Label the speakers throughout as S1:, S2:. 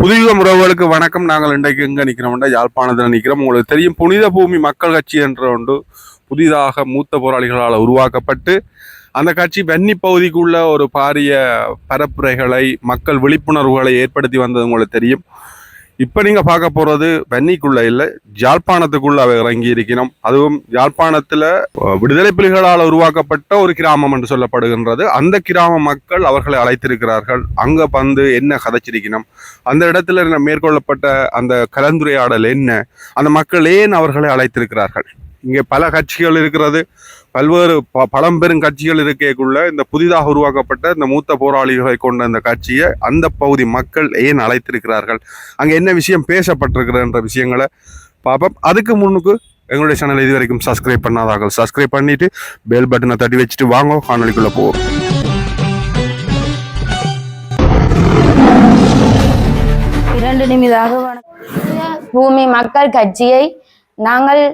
S1: புதியுகம் உறவுகளுக்கு வணக்கம். நாங்கள் இன்றைக்கு எங்கே நிற்கிறோம்னா யாழ்ப்பாணத்தில் நிற்கிறோம். உங்களுக்கு தெரியும், புனித பூமி மக்கள் கட்சி என்ற ஒன்று புதிதாக மூத்த போராளிகளால் உருவாக்கப்பட்டு அந்த கட்சி வன்னி பகுதிக்குள்ள ஒரு பாரிய பரப்புரைகளை மக்கள் விழிப்புணர்வுகளை ஏற்படுத்தி வந்தது உங்களுக்கு தெரியும். இப்போ நீங்கள் பார்க்க போகிறது வன்னிக்குள்ள இல்லை, யாழ்ப்பாணத்துக்குள்ள இறங்கி இருக்கிறோம். அதுவும் யாழ்ப்பாணத்தில் விடுதலை புலிகளால் உருவாக்கப்பட்ட ஒரு கிராமம் என்று சொல்லப்படுகின்றது. அந்த கிராம மக்கள் அவர்களை அழைத்திருக்கிறார்கள். அங்கே வந்து என்ன கதைச்சிருக்கணும், அந்த இடத்துல மேற்கொள்ளப்பட்ட அந்த கலந்துரையாடல் என்ன, அந்த மக்கள் ஏன் அவர்களை அழைத்திருக்கிறார்கள். இங்கே பல கட்சிகள் இருக்கிறது, பல்வேறு பழம்பெரும் கட்சிகள் இருக்கக்குள்ள இந்த புதிதாக உருவாக்கப்பட்ட இந்த மூத்த போராளிகளை கொண்ட இந்த கட்சியை அந்த பகுதி மக்கள் ஏன் அழைத்திருக்கிறார்கள், அங்கே என்ன விஷயம் பேசப்பட்டிருக்கிறன்ற விஷயங்களை பார்ப்போம். அதுக்கு முன்னுக்கு எங்களுடைய சேனல் இது வரைக்கும் சப்ஸ்கிரைப் பண்ணாதார்கள் சப்ஸ்கிரைப் பண்ணிட்டு பெல் பட்டனை தட்டி வச்சுட்டு வாங்க காணொலிக்குள்ள போவோம்.
S2: பூமி மக்கள் கட்சியை நாங்கள்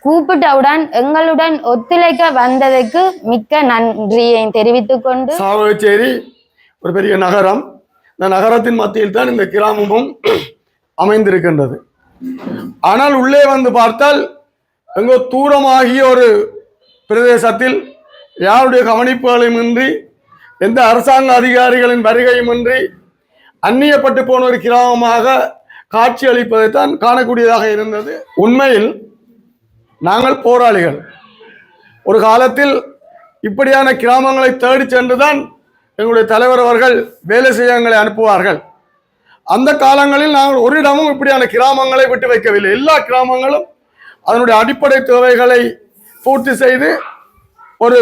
S2: கூப்பிட்டவுடன் எங்களுடன் ஒத்துழைக்க வந்ததற்கு மிக்க நன்றியை தெரிவித்துக் கொண்டு,
S3: சாவகச்சேரி ஒரு பெரிய நகரம். இந்த நகரத்தின் மத்தியில் தான் இந்த கிராமமும் அமைந்திருக்கின்றது. ஆனால் உள்ளே வந்து பார்த்தால் எங்கோ தூரமாகிய ஒரு பிரதேசத்தில் யாருடைய கவனிப்புகளையும் இன்றி, எந்த அரசாங்க அதிகாரிகளின் வருகையும் இன்றி அந்நியப்பட்டு போன ஒரு கிராமமாக காட்சி அளிப்பதைத்தான் காணக்கூடியதாக இருந்தது. உண்மையில் நாங்கள் போராளிகள். ஒரு காலத்தில் இப்படியான கிராமங்களை தேடி சென்றுதான் எங்களுடைய தலைவர் அவர்கள் வேலை செய்ய எங்களை அனுப்புவார்கள். அந்த காலங்களில் நாங்கள் ஒரு இடமும் இப்படியான கிராமங்களை விட்டு வைக்கவில்லை. எல்லா கிராமங்களும் அதனுடைய அடிப்படை தேவைகளை பூர்த்தி செய்து ஒரு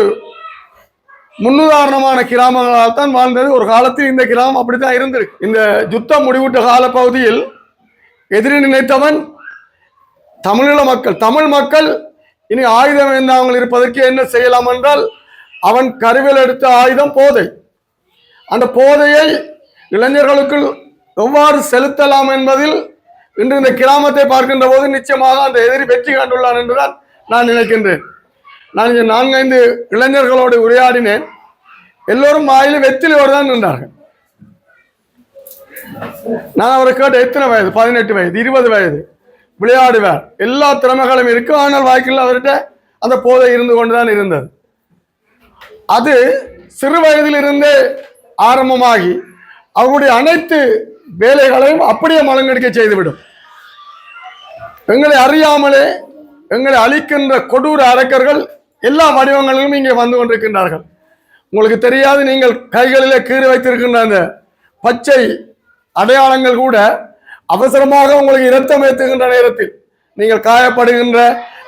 S3: முன்னுதாரணமான கிராமங்களால் தான் வாழ்ந்தது. ஒரு காலத்தில் இந்த கிராமம் அப்படித்தான் இருந்திருக்கு. இந்த யுத்தம் முடிவுற்ற கால பகுதியில் எதிரி நினைத்தவன் தமிழ் மக்கள் இனி ஆயுதம் ஏந்தாமல் இருப்பதற்கு என்ன செய்யலாம் என்றால், அவன் கருவில் எடுத்த ஆயுதம் போதை. அந்த போதையை இளைஞர்களுக்குள் எவ்வாறு செலுத்தலாம் என்பதில் இன்று இந்த கிராமத்தை பார்க்கின்ற போது நிச்சயமாக அந்த எதிரி வெற்றி கண்டுள்ளான் என்றுதான் நான் நினைக்கின்றேன். நான் 4-5 இளைஞர்களோடு உரையாடினேன். எல்லோரும் வாயிலும் வெற்றிலோடு தான் நின்றார்கள். நான் அவரை கேட்ட எத்தனை வயது, 18 வயது, 20 வயது, விளையாடுவார், எல்லா திறமைகளும் இருக்கும். ஆனால் வாய்க்கில் அவர்கிட்ட அந்த போதை இருந்து கொண்டுதான் இருந்தது. அது சிறு வயதிலிருந்தே ஆரம்பமாகி அவருடைய அனைத்து வேலைகளையும் அப்படியே மலங்கடிக்க செய்துவிடும். எங்களை அறியாமலே எங்களை அழிக்கின்ற கொடூர அரக்கர்கள் எல்லா வடிவங்களிலும் இங்கே வந்து கொண்டிருக்கின்றார்கள். உங்களுக்கு தெரியாது, நீங்கள் கைகளிலே கீறி வைத்திருக்கின்ற அந்த பச்சை அடையாளங்கள் கூட அவசரமாக உங்களுக்கு இரத்தம் ஏற்றுகின்ற நேரத்தில், நீங்கள் காயப்படுகின்ற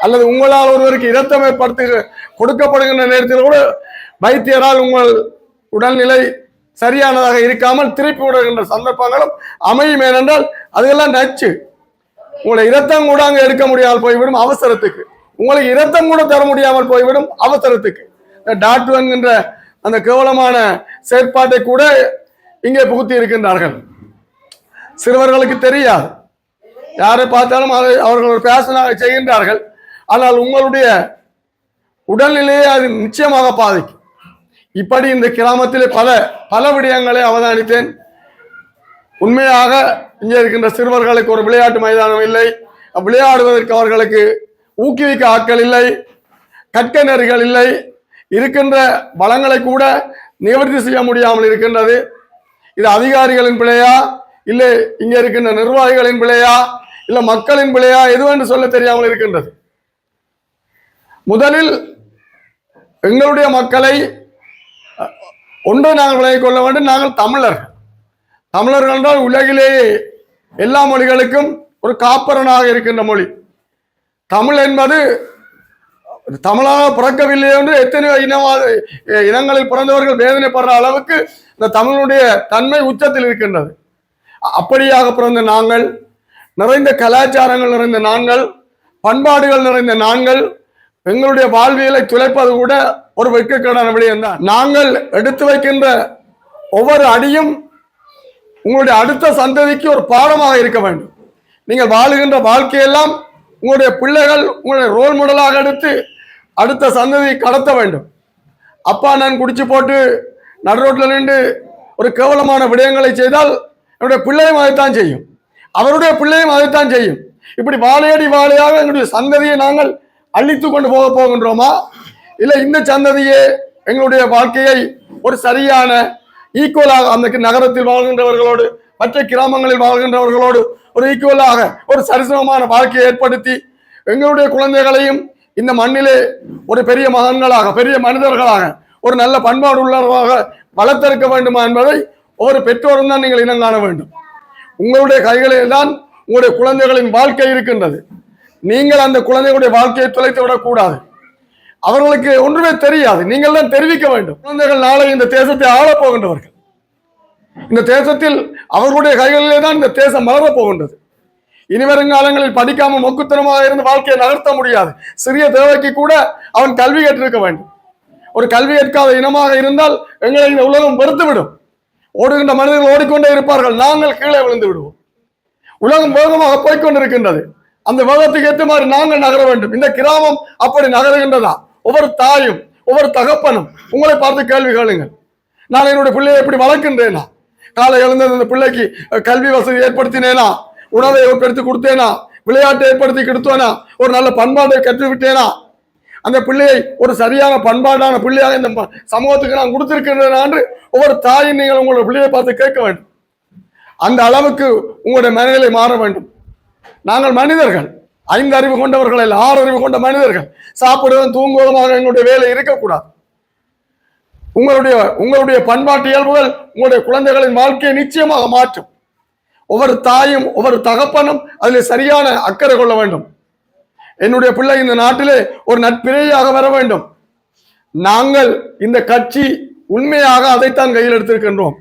S3: அல்லது உங்களால் ஒருவருக்கு இரத்தம் கொடுக்கப்படுகின்ற நேரத்தில் கூட வைத்தியரால் உங்கள் உடல்நிலை சரியானதாக இருக்காமல் திருப்பி விடுகின்ற சந்தர்ப்பங்களும் அமையும். ஏனென்றால் அதெல்லாம் நச்சு. உங்களை இரத்தம் கூட அங்கே எடுக்க முடியாமல் போய்விடும் அவசரத்துக்கு. உங்களுக்கு இரத்தம் கூட தர முடியாமல் போய்விடும் அவசரத்துக்கு. டாக்டர் என்கின்ற அந்த கேவலமான செயற்பாட்டை கூட இங்கே புகுத்தி இருக்கின்றார்கள். சிறுவர்களுக்கு தெரியாது, யாரை பார்த்தாலும் அதை அவர்கள் ஒரு பேஷனாக செய்கின்றார்கள். ஆனால் உங்களுடைய உடல்நிலையை அது நிச்சயமாக பாதிக்கும். இப்படி இந்த கிராமத்திலே பல விடயங்களை அவதானித்தேன். உண்மையாக இங்கே இருக்கின்ற சிறுவர்களுக்கு ஒரு விளையாட்டு மைதானம் இல்லை, விளையாடுவதற்கு அவர்களுக்கு ஊக்குவிக்க ஆட்கள் இல்லை, கற்க நெறிகள் இல்லை, இருக்கின்ற வளங்களை கூட நிவர்த்தி செய்ய முடியாமல் இருக்கின்றது. இது அதிகாரிகளின் பிழையா, இல்லை இங்கே இருக்கின்ற நிர்வாகிகளின் பிழையா, இல்லை மக்களின் பிழையா, எதுவென்று சொல்ல தெரியாமல் இருக்கின்றது. முதலில் எங்களுடைய மக்களை ஒன்று நாங்கள் விலகிக் கொள்ள வேண்டும். நாங்கள் தமிழர்கள் என்றால் உலகிலேயே எல்லா மொழிகளுக்கும் ஒரு காப்பரனாக இருக்கின்ற மொழி தமிழ் என்பது. தமிழாக பிறக்கவில்லை என்று எத்தனையோ இனங்களில் பிறந்தவர்கள் வேதனைப்படுற அளவுக்கு இந்த தமிழுடைய தன்மை உச்சத்தில் இருக்கின்றது. அப்படியாக பிறந்த நாங்கள், நிறைந்த கலாச்சாரங்கள் நிறைந்த நாங்கள், பண்பாடுகள் நிறைந்த நாங்கள், எங்களுடைய வாழ்வியலை துளைப்பது கூட ஒரு வெட்கக்கேடான விடயம்தான். நாங்கள் எடுத்து வைக்கின்ற ஒவ்வொரு அடியும் உங்களுடைய அடுத்த சந்ததிக்கு ஒரு பாடமாக இருக்க வேண்டும். நீங்கள் வாழுகின்ற வாழ்க்கையெல்லாம் உங்களுடைய பிள்ளைகள் உங்களுடைய ரோல் மாடலாக எடுத்து அடுத்த சந்ததியை கடத்த வேண்டும். அப்பா நான் குடிச்சு போட்டு நடுரோட்டில் நின்று ஒரு கேவலமான விடயங்களை செய்தால் என்னுடைய பிள்ளையும் அதைத்தான் செய்யும், அவருடைய பிள்ளையும் அதைத்தான் செய்யும். இப்படி வாழையடி வாழையாக எங்களுடைய சந்ததியை நாங்கள் அழித்து கொண்டு போகின்றோமா, இல்லை இந்த சந்ததியே எங்களுடைய வாழ்க்கையை ஒரு சரியான ஈக்குவலாக அந்த நகரத்தில் வாழ்கின்றவர்களோடு மற்ற கிராமங்களில் வாழ்கின்றவர்களோடு ஒரு ஈக்குவலாக ஒரு சரிசமமான வாழ்க்கையை ஏற்படுத்தி எங்களுடைய குழந்தைகளையும் இந்த மண்ணிலே ஒரு பெரிய மகன்களாக பெரிய மனிதர்களாக ஒரு நல்ல பண்பாடு உள்ளவர்களாக வளர்த்தெடுக்க வேண்டுமா என்பதை ஒவ்வொரு பெற்றோரும் தான் நீங்கள் இனம் காண வேண்டும். உங்களுடைய கைகளில் தான் உங்களுடைய குழந்தைகளின் வாழ்க்கை இருக்கின்றது. நீங்கள் அந்த குழந்தைகளுடைய வாழ்க்கையை தொலைத்து விடக்கூடாது. அவர்களுக்கு ஒன்றுமே தெரியாது, நீங்கள் தான் தெரிவிக்க வேண்டும். குழந்தைகள் நாளை இந்த தேசத்தை ஆளப் போகின்றவர்கள். இந்த தேசத்தில் அவர்களுடைய கைகளிலே தான் இந்த தேசம் மலரப் போகின்றது. இனி வருங்காலங்களில் படிக்காம மொக்குத்தனமாக இருந்து வாழ்க்கையை நகர்த்த முடியாது. சிறிய தேவைக்கு கூட அவன் கல்வி கற்றிருக்க வேண்டும். ஒரு கல்வி கற்காத இனமாக இருந்தால் எங்களை இந்த உலகம் வெறுத்துவிடும். ஓடுகின்ற மனிதர்கள் ஓடிக்கொண்டே இருப்பார்கள், நாங்கள் கீழே விழுந்து விடுவோம். உலகம் வேகமாக போய்கொண்டிருக்கின்றது. அந்த வேகத்துக்கு ஏற்ற மாதிரி நாங்கள் நகர வேண்டும். இந்த கிராமம் அப்படி நகருகின்றதா? ஒவ்வொரு தாயும் ஒவ்வொரு தகப்பனும் உங்களை பார்த்து கேள்வி கேளுங்கள். நான் என்னுடைய பிள்ளையை எப்படி வளர்க்கின்றேனா? காலை எழுந்தது அந்த பிள்ளைக்கு கல்வி வசதி ஏற்படுத்தினேனா? உணவை ஏற்படுத்தி கொடுத்தேனா? விளையாட்டை ஏற்படுத்தி கொடுத்தேனா? ஒரு நல்ல பண்பாட்டை கற்றுவிட்டேனா? அந்த பிள்ளையை ஒரு சரியான பண்பாடான பிள்ளையாக இந்த சமூகத்துக்கு நான் கொடுத்திருக்கின்றேனா என்று ஒவ்வொரு தாயும் நீங்கள் உங்களுடைய பிள்ளையை பார்த்து கேட்க வேண்டும். அந்த அளவுக்கு உங்களுடைய மனநிலை மாற வேண்டும். நாங்கள் மனிதர்கள், 5 அறிவு கொண்டவர்கள் அல்ல, 6 அறிவு கொண்ட மனிதர்கள். சாப்பிடுவதும் தூங்குவதுமாக எங்களுடைய வேலை இருக்கக்கூடாது. உங்களுடைய பண்பாட்டு இயல்புகள் உங்களுடைய குழந்தைகளின் வாழ்க்கையை நிச்சயமாக மாற்றும். ஒவ்வொரு தாயும் ஒவ்வொரு தகப்பனும் அதில் சரியான அக்கறை கொள்ள வேண்டும். என்னுடைய பிள்ளை இந்த நாட்டிலே ஒரு நட்பிரையாக வர வேண்டும். நாங்கள் இந்த கட்சி உண்மையாக அதைத்தான் கையில் எடுத்திருக்கின்றோம்.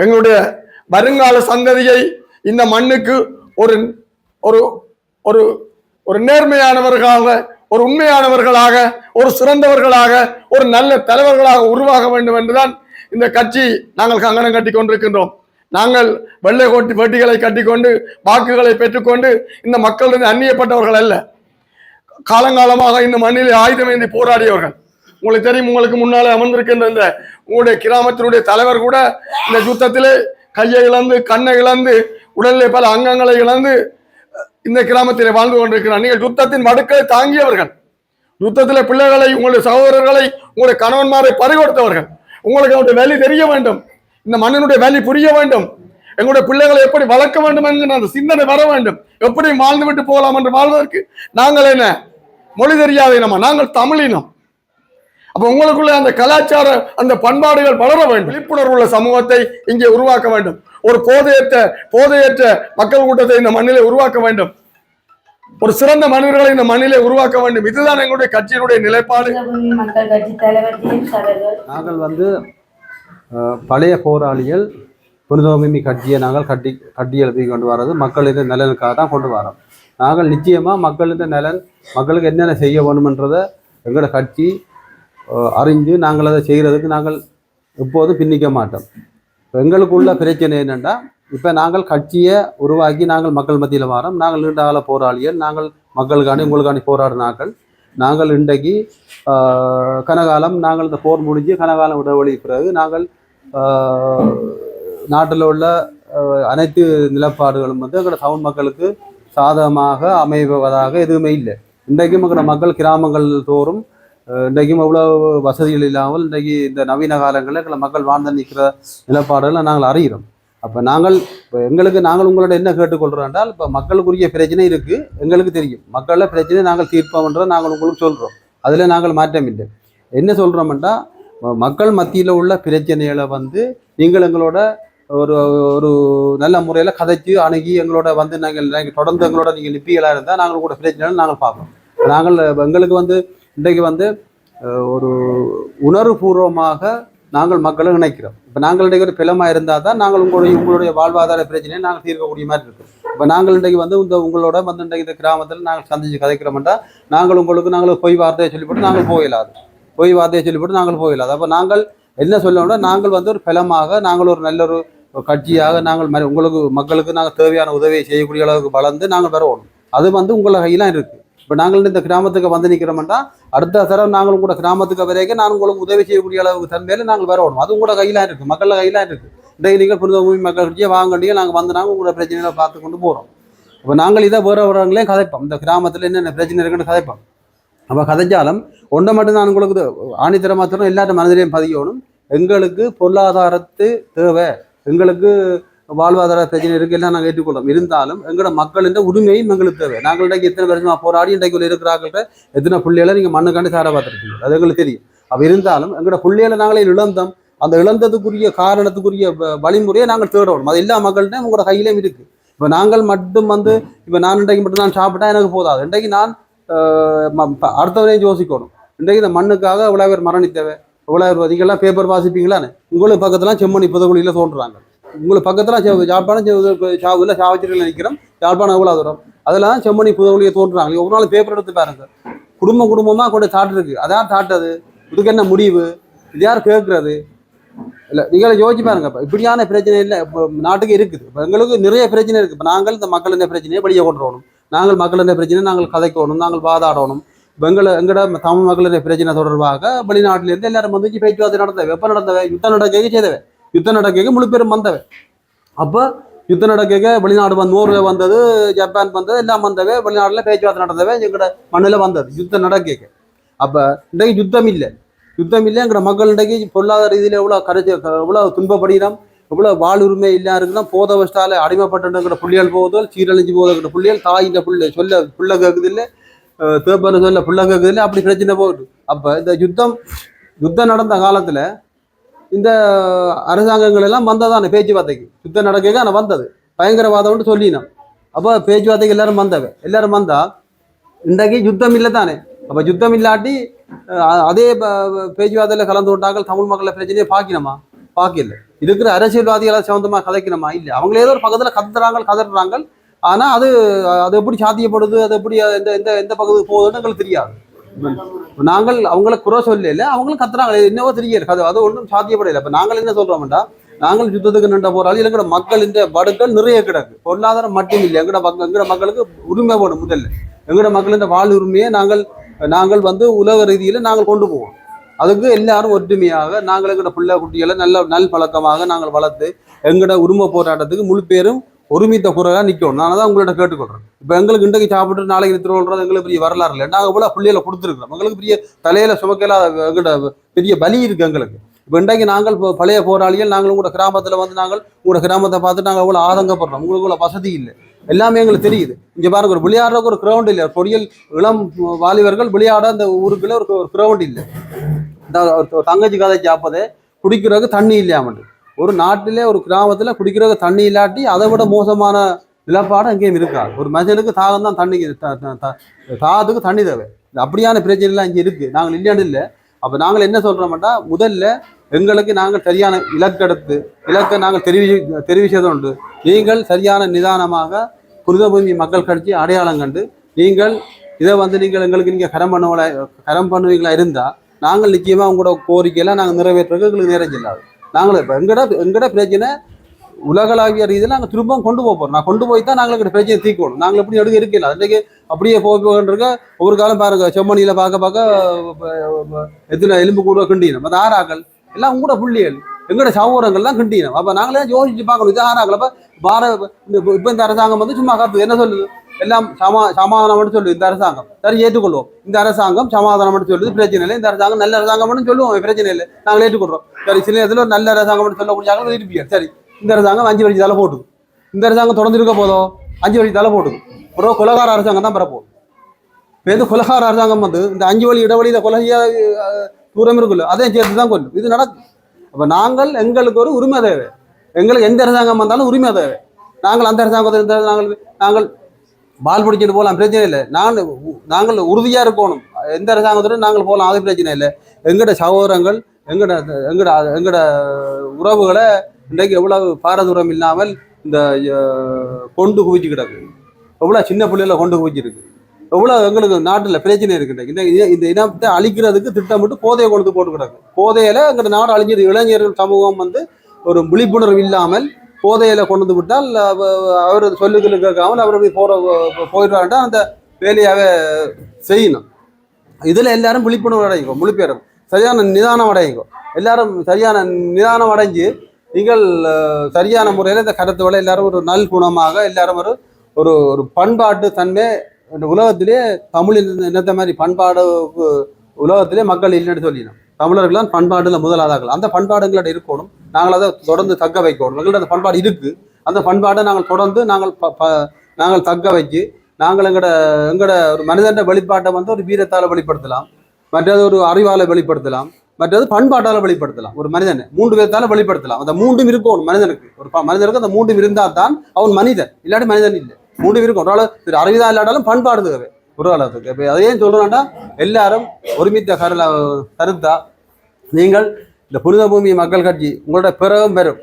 S3: எங்களுடைய வருங்கால சந்ததியை இந்த மண்ணுக்கு ஒரு ஒரு ஒரு ஒரு நேர்மையானவர்களாக, ஒரு உண்மையானவர்களாக, ஒரு சிறந்தவர்களாக, ஒரு நல்ல தலைவர்களாக உருவாக வேண்டும் என்றுதான் இந்த கட்சி நாங்கள் கங்கணம் கட்டி கொண்டிருக்கின்றோம். நாங்கள் வெள்ளை கோட்டி வேட்டிகளை கட்டிக்கொண்டு வாக்குகளை பெற்றுக்கொண்டு இந்த மக்களிடம் அந்நியப்பட்டவர்கள் அல்ல. காலங்காலமாக இந்த மண்ணில் ஆயுதம் ஏந்தி போராடியவர்கள். உங்களுக்கு தெரியும், உங்களுக்கு முன்னாலே அமர்ந்திருக்கின்ற இந்த உங்களுடைய கிராமத்தினுடைய தலைவர் கூட இந்த யுத்தத்திலே கையை இழந்து கண்ணை இழந்து உடலிலே பல அங்கங்களை இழந்து இந்த கிராமத்திலே வாழ்ந்து கொண்டிருக்கிறார். நீங்கள் யுத்தத்தின் வடுக்களை தாங்கியவர்கள், யுத்தத்திலே பிள்ளைகளை, உங்களுடைய சகோதரர்களை, உங்களுடைய கணவன்மாரை பறிகொடுத்தவர்கள். உங்களுக்கு அவருடைய வேலை தெரிய வேண்டும், இந்த மண்ணினுடைய வேலை புரிய வேண்டும், எங்களுடைய பிள்ளைகளை எப்படி வளர்க்க வேண்டும் என்கிற அந்த சிந்தனை வர வேண்டும். எப்படி வாழ்ந்து விட்டு போகலாம் என்று வாழ்வதற்கு நாங்கள் என்ன மொழி தெரியாத இனமா? நாங்கள் தமிழினம். அப்ப உங்களுக்குள்ள அந்த கலாச்சார அந்த பண்பாடுகள் வளர வேண்டும். விழிப்புணர்வு உள்ள சமூகத்தை இங்கே உருவாக்க வேண்டும். ஒரு போதையற்ற மக்கள் கூட்டத்தை இந்த மண்ணிலே உருவாக்க வேண்டும். ஒரு சிறந்த மனிதர்களை இந்த மண்ணிலே உருவாக்க வேண்டும். இதுதான் எங்களுடைய கட்சியினுடைய நிலைப்பாடு.
S2: மக்கள் கட்சி தலைவர்
S4: நாங்கள் பழைய போராளிகள் புனிதமிமி கட்சியை நாங்கள் கட்டி எழுப்பி கொண்டு வர்றது மக்களின் நலனுக்காக தான் கொண்டு வரோம். நாங்கள் நிச்சயமாக மக்களின் நலன், மக்களுக்கு என்னென்ன செய்ய வேணுமென்றதை எங்களோட கட்சி அறிஞ்சு நாங்கள் அதை செய்கிறதுக்கு நாங்கள் எப்போதும் பின்னிக்க மாட்டோம். எங்களுக்குள்ள பிரச்சனை என்னென்னா, இப்போ நாங்கள் கட்சியை உருவாக்கி நாங்கள் மக்கள் மத்தியில் வரோம். நாங்கள் நீண்ட கால போராளிகள், நாங்கள் மக்களுக்காண்டி உங்களுக்காண்டி போராடினாக்கள். நாங்கள் இன்றைக்கு கனகாலம் நாங்கள் இந்த போர் முடிஞ்சு கனகாலம் இடைவெளி பிறகு நாங்கள் நாட்டில் உள்ள அனைத்து நிலப்பாடுகளும் எங்களோட தமிழ் மக்களுக்கு சாதகமாக அமைவதாக எதுவுமே இல்லை. இன்றைக்கும் மக்கள் கிராமங்கள் தோறும் இன்றைக்கும் அவ்வளோ வசதிகள் இல்லாமல் இன்றைக்கு இந்த நவீன காலங்களில் எங்களை மக்கள் வாழ்ந்து நிற்கிற நிலப்பாடுகளை நாங்கள் அறிகிறோம். அப்போ நாங்கள் நாங்கள் உங்களோட என்ன கேட்டுக்கொள்கிறோம் என்றால், இப்போ மக்களுக்குரிய பிரச்சனை இருக்குது, எங்களுக்கு தெரியும். மக்கள பிரச்சனை நாங்கள் தீர்ப்போம்ன்றதை நாங்கள் உங்களுக்கு சொல்கிறோம். அதில் நாங்கள் மாற்றம் இல்லை. என்ன சொல்கிறோம்னா, மக்கள் மத்தியில் உள்ள பிரச்சனைகளை நீங்கள் எங்களோட ஒரு ஒரு நல்ல முறையில் கதைச்சு அணுகி எங்களோட நாங்கள் தொடர்ந்து எங்களோட நீங்கள் நிற்பிகளாக இருந்தால் நாங்கள் கூட பிரச்சனைகளை நாங்கள் பார்ப்போம். நாங்கள் எங்களுக்கு இன்றைக்கு ஒரு உணர்வுபூர்வமாக நாங்கள் மக்களை நினைக்கிறோம். இப்போ நாங்கள் இன்றைக்கு ஒரு பிளமாக இருந்தால் தான் நாங்கள் உங்களுடைய வாழ்வாதார பிரச்சனையை நாங்கள் தீர்க்கக்கூடிய மாதிரி இருக்கும். இப்போ நாங்கள் இன்றைக்கு உங்களோட இன்றைக்கு இந்த கிராமத்தில் நாங்கள் சந்திச்சு கதைக்கிறோம்னா நாங்கள் பொய் வார்த்தையை சொல்லிவிட்டு நாங்கள் போயிடாது, பொய் வார்த்தையை சொல்லிவிட்டு நாங்கள் போயிடாது. அப்போ நாங்கள் என்ன சொல்லணும்னா, நாங்கள் ஒரு பிளமாக நாங்கள் ஒரு நல்ல ஒரு கட்சியாக நாங்கள் மக்களுக்கு நாங்கள் தேவையான உதவியை செய்யக்கூடிய அளவுக்கு வளர்ந்து நாங்கள் வரணும். அது உங்களை கையெல்லாம் இருக்குது. இப்போ நாங்கள் இந்த கிராமத்துக்கு நிற்கிறோம்னா அடுத்த தரம் நாங்கள் கூட கிராமத்துக்கு வரைக்கும் நான் உங்களுக்கு உதவி செய்யக்கூடிய அளவுக்கு தன்மையில நாங்கள் வரணும். அது கூட கையிலாம் இருக்குது, மக்கள் கையிலாம் இருக்குது. இன்றைக்கு நீங்கள் புனித பூமி மக்கள் கட்சியை வாங்கண்டியே நாங்கள் வந்து நாங்கள் உங்களோட பிரச்சனைகளை பார்த்து கொண்டு போகிறோம். இப்போ நாங்கள் இதை வேறவர்களையும் கதைப்போம், இந்த கிராமத்தில் என்னென்ன பிரச்சனை இருக்குன்னு கதைப்போம். அப்போ கதைச்சாலும் ஒன்றை மட்டும் நான் உங்களுக்கு ஆணித்தரமாக தரும், எல்லாரும் மனதிலையும் பதியணும். எங்களுக்கு பொருளாதாரத்து தேவை, எங்களுக்கு வாழ்வாதார பிரச்சனை இருக்கு, எல்லாம் நாங்கள் ஏற்றுக்கொள்றோம். இருந்தாலும் எங்களோட மக்களின் உரிமையும் எங்களுக்கு தேவை. நாங்கள் இன்றைக்கு எத்தனை வருஷமா போராடி இன்றைக்கு இருக்கிறார்கள்ட்ட எத்தனை புள்ளிகளை நீங்கள் மண்ணுக்காண்டி சார பார்த்துருக்கீங்க, அது எங்களுக்கு தெரியும். அப்போ இருந்தாலும் எங்களோட புள்ளிகளை நாங்களே இழந்தோம். அந்த இழந்ததுக்குரிய காரணத்துக்குரிய வழிமுறையை நாங்கள் தேடணும். அது எல்லா மக்கள்கிட்டையும் உங்களோட கையிலையும் இருக்கு. இப்போ நாங்கள் மட்டும் வந்து இப்போ நான் இன்றைக்கு மட்டும் நான் சாப்பிட்டா எனக்கு போதாது. இன்றைக்கு நான் அடுத்தவரையும் யோசிக்கணும். இன்றைக்கு இந்த மண்ணுக்காக எவ்வளோ பேர் மரணித்தவை, எவ்வளோ பேர் நீங்கள்லாம் பேப்பர் வாசிப்பீங்களான்னு. உங்களுக்கு பக்கத்துலாம் செம்மணி புதகுழியில் தோன்றுறாங்க. உங்களுக்கு பக்கத்தில் யாழ்ப்பாணம் சாவில் சாவச்சேரியில் நிற்கிறோம். யாழ்ப்பாணம் எவ்வளோ தூரம், அதெல்லாம் செம்மணி புதகுழியை தோன்றுறாங்க. ஒரு நாள் பேப்பர் எடுத்து பாருங்க, குடும்பமாக கொண்டு தாட்டு இருக்கு. அதான் தாட்டது, இதுக்கு என்ன முடிவு, இது யார் கேட்கறது இல்லை. நீங்களே யோசிச்சு பாருங்க. இப்படியான பிரச்சனை இல்லை இப்போ நாட்டுக்கு இருக்குது. இப்போ எங்களுக்கு நிறைய பிரச்சனை இருக்குது. இப்போ நாங்கள் இந்த மக்கள் என்ன பிரச்சனையை வெளியே கொண்டு வரணும். நாங்கள் மக்கள் என்ன பிரச்சனை நாங்கள் கதைக்கணும், நாங்கள் வாதாடணும். இப்போ எங்களோட தமிழ் மக்களுடைய பிரச்சனை தொடர்பாக வெளிநாட்டிலேருந்து எல்லாரும் வந்து பேச்சுவார்த்தை நடந்தவை. எப்போ நடந்தவை? யுத்தம் நடக்க செய்தவை. யுத்தம் நடக்க முழு பேரும் வந்தவை. அப்போ யுத்தம் நடக்க வெளிநாடு வந்து நோர்வே வந்தது, ஜப்பான் வந்தது, எல்லாம் வந்தவை. வெளிநாட்டில் பேச்சுவார்த்தை நடந்தவை, எங்களோட மண்ணில் வந்தது யுத்தம் நடக்க. அப்போ இன்றைக்கு யுத்தம் இல்லை, எங்களோட மக்கள் இன்றைக்கு பொருளாதார ரீதியில் எவ்வளோ துன்பப்படுகிறோம், எவ்வளோ வாழ்வுரிமை இல்லா இருக்குன்னா போத வஷ்டால அடிமைப்பட்டுங்கிற புள்ளிகள் போகுதல், சீரழிஞ்சு போதுங்கிற புள்ளிகள், தாயின்ற புள்ள கேட்குது இல்லை, தேப்பன சொல்ல புள்ள கேட்குது இல்லை, அப்படி பிரச்சனை போகுது. அப்போ இந்த யுத்தம் நடந்த காலத்தில் இந்த அரசாங்கங்கள் எல்லாம் வந்ததானே பேச்சுவார்த்தைக்கு. யுத்தம் நடக்க ஆனால் வந்தது பயங்கரவாதம்னு சொல்லினோம். அப்போ பேச்சுவார்த்தைக்கு எல்லாரும் வந்தவை. எல்லாரும் வந்தா இன்றைக்கு யுத்தம் இல்லை தானே. அப்போ யுத்தம் இல்லாட்டி அதே பேச்சுவார்த்தையில் கலந்து கொண்டார்கள் தமிழ் மக்களை பிரச்சனையை பார்க்கல. இருக்கிற அரசியல்வாதிகளை சம்பந்தமாக கதைக்கணுமா? இல்லை. அவங்களே ஏதோ ஒரு பக்கத்தில் கதறாங்க. ஆனால் அது எப்படி சாத்தியப்படுது, அது எப்படி எந்த பக்கத்துக்கு போகுதுன்னு எங்களுக்கு தெரியாது. நாங்கள் அவங்கள குறை சொல்லல, அவங்களும் கத்துறாங்க, என்னவோ தெரியல, அது ஒன்றும் சாத்தியப்படலை. இப்போ நாங்கள் என்ன சொல்றோம்டா, நாங்கள் யுத்தத்துக்கு நின்ற போராளி, எங்களோட மக்கள் இந்த வடுக்கள் நிறைய கிடக்கு. பொருளாதாரம் மட்டும் இல்லை, எங்களோட மக்களுக்கு உரிமை வேணும். முதல்ல எங்களோட மக்கள் இந்த வாழ் உரிமையை நாங்கள் வந்து உலக ரீதியில் நாங்கள் கொண்டு போவோம். அதுக்கு எல்லாரும் ஒற்றுமையாக நாங்கள் எங்களோட பிள்ளை குட்டிகளை நல் பழக்கமாக நாங்கள் வளர்த்து எங்களோட உரிமை போராட்டத்துக்கு முழு பேரும் ஒருமித்த குறையாக நிற்கணும். நான் தான் உங்கள்கிட்ட கேட்டுக்கொள்றேன். இப்போ எங்களுக்கு இன்றைக்கு சாப்பிட்டு நாளைக்கு நிறுத்துறோன்றது எங்களுக்கு பெரிய வரலாறு இல்லை. நாங்கள் இவ்வளோ பிள்ளைகளை கொடுத்துருக்குறோம். எங்களுக்கு பெரிய தலையில சுமக்கலாம் எங்களோட பெரிய பலி இருக்குது எங்களுக்கு. இப்போ இன்றைக்கு நாங்கள் பழைய போராளிகள், நாங்கள் உங்களோட கிராமத்தில் வந்து உங்களோட கிராமத்தை பார்த்து நாங்கள் எவ்வளோ ஆதங்கப்படுறோம். உங்களுக்கு இவ்வளோ வசதி இல்லை, எல்லாமே எங்களுக்கு தெரியுது. இங்கே பாருங்க, ஒரு விளையாடுறதுக்கு ஒரு கிரவுண்ட் இல்லை. பொறியியல் இளம் வாலிபர்கள் விளையாட அந்த ஊருக்குள்ள ஒரு கிரவுண்ட் இல்லை. தங்கச்சி கதை சாப்பதே குடிக்கிறதுக்கு தண்ணி இல்லையாமட்டு. ஒரு நாட்டிலே ஒரு கிராமத்தில் குடிக்கிறதுக்கு தண்ணி இல்லாட்டி அதை விட மோசமான நிலப்பாடு எங்கேயும் இருக்காது. ஒரு மனுஷனுக்கு தாகம் தான் தண்ணி, தாகத்துக்கு தண்ணி தேவை. அப்படியான பிரச்சனைலாம் இங்கே இருக்குது. நாங்கள் இல்லையாண்டு இல்லை. அப்போ நாங்கள் என்ன சொல்கிறோம்னா, முதல்ல எங்களுக்கு நாங்கள் சரியான இலக்கை நாங்கள் தெரிவிச்சது உண்டு. நீங்கள் சரியான நிதானமாக புனித பூமி மக்கள் கட்சி அடையாளம் கண்டு நீங்கள் இதை வந்து எங்களுக்கு கரம் பண்ணுவீங்களா இருந்தால் நாங்கள் நிச்சயமாக உங்களோட கோரிக்கையெல்லாம் நாங்கள் நிறைவேற்றுறதுக்கு எங்களுக்கு நேரம் செல்லாது. நாங்கள் இப்போ எங்கட பிரச்சனை உலகளாவிய ரீதியில் நாங்கள் திரும்பவும் கொண்டு போகிறோம். நான் கொண்டு போய் தான் நாங்கள் எங்கள் பிரச்சனை தீர்க்கணும். நாங்கள் எப்படி இருக்கல அன்றைக்கு அப்படியே போகின்ற ஒவ்வொரு காலம் பாருங்க, செம்மணியில் பார்க்க எத்தனை எலும்பு கூட கிண்டினோம். அது ஆறாக்கள் எல்லாம் உங்களோட புள்ளிகள், எங்களோட சகோதரங்கள்லாம் கிண்டினோம். அப்போ நாங்களே யோசிச்சு பார்க்கணும், இது ஆறாக்கள். அப்போ இப்போ இந்த அரசாங்கம் வந்து சும்மா காத்து என்ன சொல்லுது, எல்லாம் சமாதானம் சொல்லுது. இந்த அரசாங்கம் சரி ஏற்றுக்கொள்வோம், இந்த அரசாங்கம் சமாதானம் சொல்லுது, பிரச்சனை இல்லை. இந்த அரசாங்கம் நல்ல அரசாங்கம் சொல்லுவோம், பிரச்சனை இல்லை, நாங்கள் ஏற்றுக்கொள்றோம். சரி, சில நேரத்தில் ஒரு நல்ல அரசாங்கம் சொல்லக்கூடிய இருப்பீங்க. சரி, இந்த அரசாங்கம் 5 வழி தலை போட்டுது, இந்த அரசாங்கம் தொடர்ந்து இருக்க போதும் 5 வழி தலை போட்டுது. அப்புறம் கொலகார அரசாங்கம் தான் பெறப்போம். இப்போ எது கொலகார அரசாங்கம் வந்து இந்த 5 வழி இடைவெளியில கொலகையா தூரம் இருக்குல்ல, அதையும் சேர்த்து தான் கொள்ளும். இது நடக்கும். அப்போ எங்களுக்கு ஒரு உரிமை தேவை. எங்களுக்கு எந்த அரசாங்கம் வந்தாலும் உரிமை தேவை. நாங்கள் அந்த அரசாங்கத்தை நாங்கள் பால் பிடிச்சிட்டு போகலாம், பிரச்சனை இல்லை. நாங்கள் உறுதியாக இருக்கணும். எந்த அரசாங்கத்துடன் நாங்கள் போகலாம், அது பிரச்சனை இல்லை. எங்களோட சகோதரங்கள், எங்களோட உறவுகளை இன்றைக்கு எவ்வளவு பாரதூரம் இல்லாமல் இந்த கொண்டு குவிச்சு கிடக்கு. எவ்வளோ சின்ன பிள்ளைகளை கொண்டு குவிச்சிருக்கு. எவ்வளோ எங்களுக்கு நாட்டில் பிரச்சனை இருக்குது. இந்த இனத்தை அழிக்கிறதுக்கு திட்டமிட்டு போதையை கொண்டு போட்டு கிடக்கு. போதையில எங்களோட நாடு அழிஞ்சது. இளைஞர்கள் சமூகம் வந்து ஒரு விழிப்புணர்வு இல்லாமல் போதையில கொண்டு விட்டால் அவர் சொல்லுகள் கேட்காமல் அவர் போயிடுவார்டா அந்த வேலையாவே செய்யணும். இதில் எல்லாரும் விழிப்புணர்வு அடையும், முழு பேரும் சரியான நிதானம் அடையுங்க. எல்லாரும் சரியான நிதானம் அடைஞ்சு நீங்கள் சரியான முறையில் இந்த கருத்துக்களை எல்லாரும் ஒரு நல் குணமாக எல்லாரும் ஒரு ஒரு ஒரு பண்பாட்டு தன்மை இந்த உலகத்திலே தமிழ் என்னத்த மாதிரி பண்பாடு உலகத்திலே மக்கள் இல்லைன்னு சொல்லிடணும். தமிழர்கள் தான் பண்பாடுல முதலாதார்கள். அந்த பண்பாடு எங்கள்ட்ட இருக்கணும். நாங்கள் அதை தொடர்ந்து தக்க வைக்கணும். எங்கள்ட்ட அந்த பண்பாடு இருக்கு. அந்த பண்பாடை நாங்கள் தொடர்ந்து நாங்கள் தக்க வச்சு நாங்கள் எங்கட ஒரு மனிதன் வெளிப்பாட்டை வந்து ஒரு வீரத்தால் வெளிப்படுத்தலாம், மற்றது ஒரு அறிவால வெளிப்படுத்தலாம், மற்றது பண்பாட்டால வெளிப்படுத்தலாம். ஒரு மனிதனை 3 பேர்த்தால வெளிப்படுத்தலாம். அந்த 3ம் இருக்கணும் மனிதனுக்கு. ஒரு மனிதனுக்கு அந்த 3ம் இருந்தால் தான் அவன் மனிதன், இல்லாட்டி மனிதன் இல்லை. 3ம் இருக்கும். ஒரு ஆள் அறிவுதான் இல்லாட்டாலும் பண்பாடு தேவை ஒரு ஆளுக்கு. இப்போ அதையும் சொல்றேன்டா, எல்லாரும் ஒருமித்த கருத்தா நீங்கள் இந்த புனித பூமி மக்கள் கட்சி உங்களோட பிறகும் பெறும்.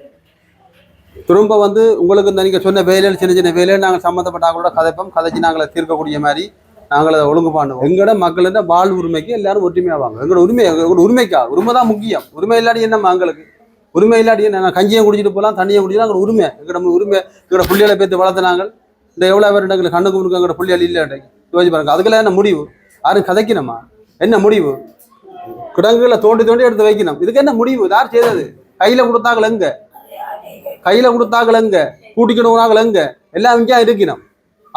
S4: திரும்ப வந்து உங்களுக்கு இந்த நீங்கள் சொன்ன வேலையில் சின்ன சின்ன வேலையில் நாங்கள் சம்மந்தப்பட்ட ஆங்களோட கதைச்சு நாங்களை தீர்க்கக்கூடிய மாதிரி நாங்கள் அதை ஒழுங்கு பண்ணுவோம். எங்களோட மக்களோட வாழ் உரிமைக்கு எல்லாரும் ஒற்றுமையாவாங்க. எங்களோட உரிமைக்கா உரிமை தான் முக்கியம். உரிமை இல்லாட்டி என்ன எங்களுக்கு உரிமை இல்லாட்டி என்ன? கஞ்சியை குடிச்சிட்டு போகலாம், தண்ணியை குடிச்சிட்டு எங்களோட உரிமை. எங்களோட புள்ளிகளை பேத்து வளர்த்துனாங்க. இந்த எவ்வளோ பேர் எங்களுக்கு கண்ணுக்கு முன்னுக்கு எங்களோட புள்ளிகள் இல்லை யோசிச்சு பாருங்க. அதுக்கெல்லாம் என்ன முடிவு? யாரும் கதைக்கணுமா? என்ன முடிவு? கிடங்குகளை தோண்டி எடுத்து வைக்கணும். இதுக்கு என்ன முடிவு? யார் செய்தது? கையில கொடுத்தாங்கள் எங்க கூட்டிக்கணும்னாங்கள் எங்க எல்லாம் இங்கே இருக்கணும்.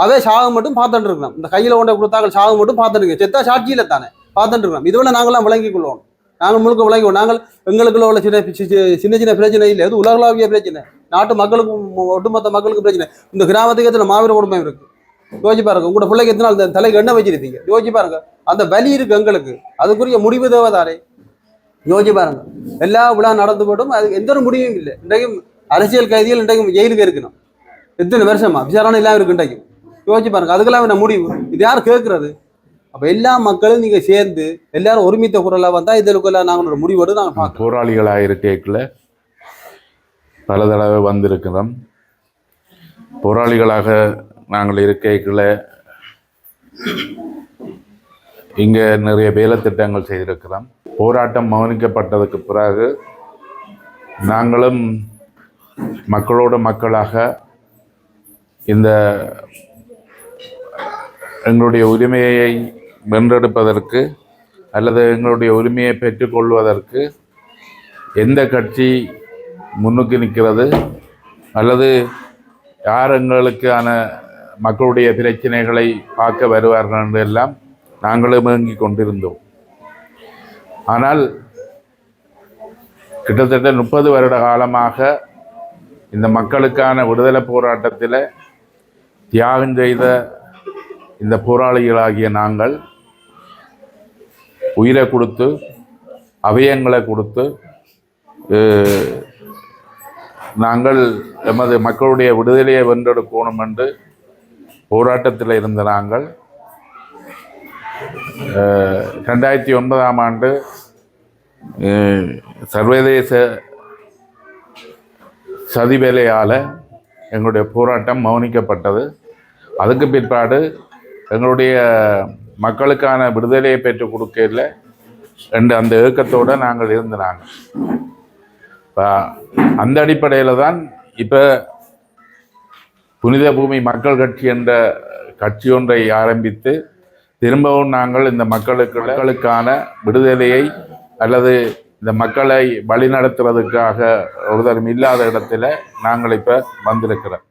S4: அதே சாகம் மட்டும் பார்த்துட்டு இருக்கணும். இந்த கையில கொண்ட கொடுத்தாங்கள் சாகம் மட்டும் பார்த்துட்டு செத்தா சாட்சியில தானே பார்த்துட்டு இருக்கணும். இதுவரை நாங்களாம் விளங்கிக் கொள்வோம். நாங்கள் முழுக்க விளங்குவோம். நாங்கள் எங்களுக்குள்ள உள்ள சின்ன சின்ன பிரச்சனை இல்லை. அது உலகளாவிய பிரச்சனை. நாட்டு மக்களுக்கும் ஒட்டுமொத்த மக்களுக்கு பிரச்சனை. இந்த கிராமத்துக்கு எத்தனை மாவீர குடும்பம் இருக்கு யோசிச்சு பாருங்க. உங்களோட பிள்ளைக்கு எத்தனை நாள் தலைக்கு எண்ணெய் வச்சிருப்பீங்க யோசிச்சு பாருங்க. அந்த வலி இருக்கு எங்களுக்கு. அதுக்குரிய முடிவு தேவைதானே யோசிச்சு பாருங்க. எல்லா விழா நடந்து போட்டும் அது எந்த ஒரு முடிவும் இல்லை. இன்றைக்கும் அரசியல் கைதிகள் இன்றைக்கும் ஜெயிலுக்கு இருக்கணும். எத்தனை வருஷமா விசாரணை இல்லாமல் இருக்கு இன்றைக்கும். யோசிச்சு பாருங்க. அதுக்கெல்லாம் என்ன முடிவு? இது யார் கேட்கறது? அப்ப எல்லா மக்களும் நீங்க சேர்ந்து எல்லாரும் ஒருமித்த குரலா வந்தா இதற்குள்ள நாங்கள் ஒரு முடிவோடு நாங்கள் பார்க்கணும்.
S5: போராளிகளாக இருக்கைக்குள்ள பல தடவை வந்திருக்கிறோம். போராளிகளாக நாங்கள் இருக்கைக்குள்ள இங்கே நிறைய வேலை திட்டங்கள் செய்திருக்கிறோம். போராட்டம் மௌனிக்கப்பட்டதுக்கு பிறகு நாங்களும் மக்களோட மக்களாக இந்த எங்களுடைய உரிமையை வென்றெடுப்பதற்கு அல்லது எங்களுடைய உரிமையை பெற்றுக்கொள்வதற்கு எந்த கட்சி முன்னுக்கு நிற்கிறது அல்லது யார் எங்களுக்கான மக்களுடைய பிரச்சனைகளை பார்க்க வருவார்கள் என்று எல்லாம் நாங்களும் இயங்கிக் கொண்டிருந்தோம். ஆனால் கிட்டத்தட்ட 30 வருட காலமாக இந்த மக்களுக்கான விடுதலை போராட்டத்தில் தியாகம் செய்த இந்த போராளிகளாகிய நாங்கள் உயிரை கொடுத்து அவயங்களை கொடுத்து நாங்கள் எமது மக்களுடைய விடுதலையை வென்றெடுக்கணும் என்று போராட்டத்தில் இருந்த நாங்கள் 2009ஆம் ஆண்டு சர்வதேச சதி வேலையால் எங்களுடைய போராட்டம் மௌனிக்கப்பட்டது. அதுக்கு பிற்பாடு எங்களுடைய மக்களுக்கான விடுதலையை பெற்றுக் கொடுக்கல என்ற அந்த ஏக்கத்தோடு நாங்கள் இருந்தாங்க. இப்போ அந்த அடிப்படையில் தான் இப்போ புனித பூமி மக்கள் கட்சி என்ற கட்சி ஒன்றை ஆரம்பித்து திரும்பவும் நாங்கள் இந்த மக்களுக்கான விடுதலையை அல்லது இந்த மக்களை வழிநடத்துறதுக்காக ஒருதரும் இல்லாத இடத்துல நாங்கள் இப்போ வந்திருக்கிறோம்.